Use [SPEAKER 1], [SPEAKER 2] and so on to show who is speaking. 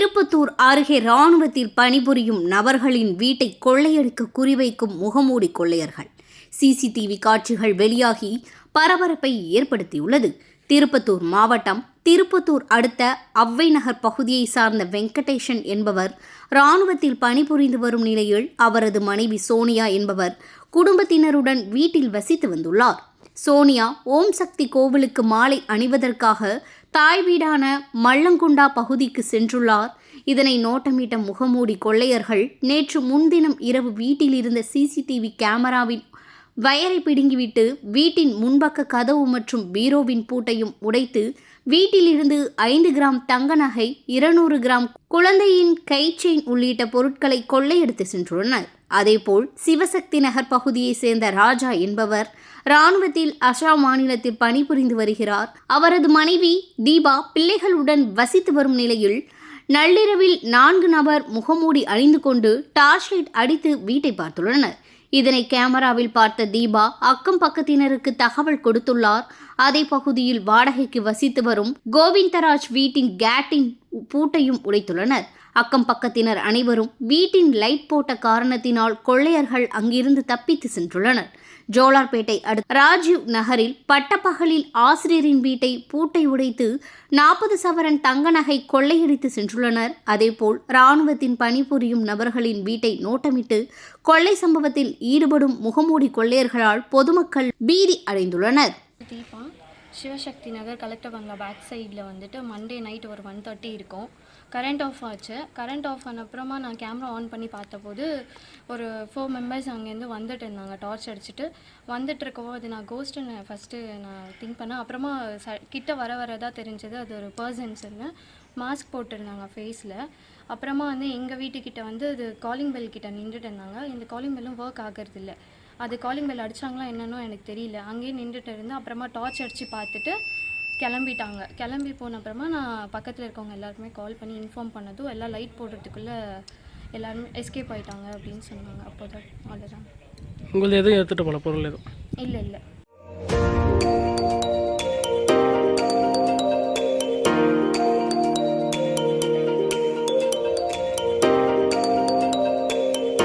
[SPEAKER 1] திருப்பத்தூர் அருகே ராணுவத்தில் பணிபுரியும் நபர்களின் வீட்டை கொள்ளையடிக்க குறிவைக்கும் முகமூடி கொள்ளையர்கள். சிசிடிவி காட்சிகள் வெளியாகி பரபரப்பை ஏற்படுத்தியுள்ளது. திருப்பத்தூர் மாவட்டம் திருப்பத்தூர் அடுத்த அவ்வை நகர் பகுதியை சார்ந்த வெங்கடேசன் என்பவர் ராணுவத்தில் பணிபுரிந்து வரும் நிலையில் அவரது மனைவி சோனியா என்பவர் குடும்பத்தினருடன் வீட்டில் வசித்து வந்துள்ளார். சோனியா ஓம் சக்தி கோவிலுக்கு மாலை அணிவதற்காக தாய் வீடான மல்லங்குண்டா பகுதிக்கு சென்றுள்ளார். இதனை நோட்டமிட்ட முகமூடி கொள்ளையர்கள் நேற்று முன்தினம் இரவு வீட்டில் இருந்த சிசிடிவி கேமராவின் வயரை பிடுங்கிவிட்டு வீட்டின் முன்பக்க கதவு மற்றும் பீரோவின் பூட்டையும் உடைத்து வீட்டிலிருந்து 5 கிராம் தங்க நகை, 200 கிராம் குழந்தையின் கை செயின் உள்ளிட்ட பொருட்களை கொள்ளையடித்து சென்றுள்ளனர். அதேபோல் சிவசக்தி நகர் பகுதியை சேர்ந்த ராஜா என்பவர் ராணுவத்தில் அசாம் மாநிலத்தில் பணிபுரிந்து வருகிறார். அவரது மனைவி தீபா பிள்ளைகளுடன் வசித்து வரும் நிலையில் நள்ளிரவில் 4 நபர் முகமூடி அணிந்து கொண்டு டார்ச் லைட் அடித்து வீட்டை பார்த்துள்ளனர். இதனை கேமராவில் பார்த்த தீபா அக்கம் பக்கத்தினருக்கு தகவல் கொடுத்துள்ளார். அதே பகுதியில் வாடகைக்கு வசித்து வரும் கோவிந்தராஜ் வீட்டின் கேட்டின் பூட்டையும் உடைத்துள்ளனர். அக்கம் பக்கத்தினர் அனைவரும் வீட்டின் லைட் போட்ட காரணத்தினால் கொள்ளையர்கள் அங்கிருந்து தப்பித்து சென்றுள்ளனர். ஜோலார்பேட்டை அடுத்த ராஜீவ் நகரில் பட்டப்பகலில் ஆசிரியரின் வீட்டை பூட்டை உடைத்து 40 சவரன் தங்க நகை கொள்ளையடித்து சென்றுள்ளனர். அதேபோல் இராணுவத்தின் பணிபுரியும் நபர்களின் வீட்டை நோட்டமிட்டு கொள்ளை சம்பவத்தில் ஈடுபடும் முகமூடி கொள்ளையர்களால் பொதுமக்கள் பீதி அடைந்துள்ளனர்.
[SPEAKER 2] தீபா, சிவசக்தி நகர் கலெக்டர் பங்களா பேக் சைடில் வந்துட்டு மண்டே நைட் ஒரு 1:30 இருக்கும். கரண்ட் ஆஃப் ஆச்சு. கரண்ட் ஆஃப் ஆன அப்புறமா நான் கேமரா ஆன் பண்ணி பார்த்தபோது ஒரு 4 மெம்பர்ஸ் அங்கேருந்து வந்துட்டு இருந்தாங்க. டார்ச் அடிச்சுட்டு வந்துட்டு இருக்கவும் அது நான் கோஸ்ட்டுன்னு ஃபஸ்ட்டு நான் திங்க் பண்ணேன். அப்புறமா கிட்ட வரதான் தெரிஞ்சது அது ஒரு பர்சன்ஸ்ன்னு. மாஸ்க் போட்டிருந்தாங்க ஃபேஸில். அப்புறமா எங்கள் வீட்டுக்கிட்ட அது காலிங் பெல் கிட்ட நின்றுட்டு இருந்தாங்க. இந்த காலிங் பெல்லும் ஒர்க் ஆகிறதில்ல. அது காலிங் பெல் அடித்தாங்களா என்னன்னோ எனக்கு தெரியல. அங்கேயே நின்றுட்டு இருந்தேன். அப்புறமா டார்ச் அடித்து பார்த்துட்டு கிளம்பிட்டாங்க. கிளம்பி போன அப்புறமா நான் பக்கத்தில் இருக்கவங்க எல்லாருமே கால் பண்ணி இன்ஃபார்ம் பண்ணதும் எல்லாம் லைட் போடுறதுக்குள்ளே எல்லாருமே எஸ்கேப் ஆகிட்டாங்க அப்படின்னு சொன்னாங்க. அப்போ தான் அவ்வளோதான்.
[SPEAKER 3] உங்களுக்கு எதுவும் எடுத்துகிட்டு போன பொருள் எதுவும்
[SPEAKER 2] இல்லை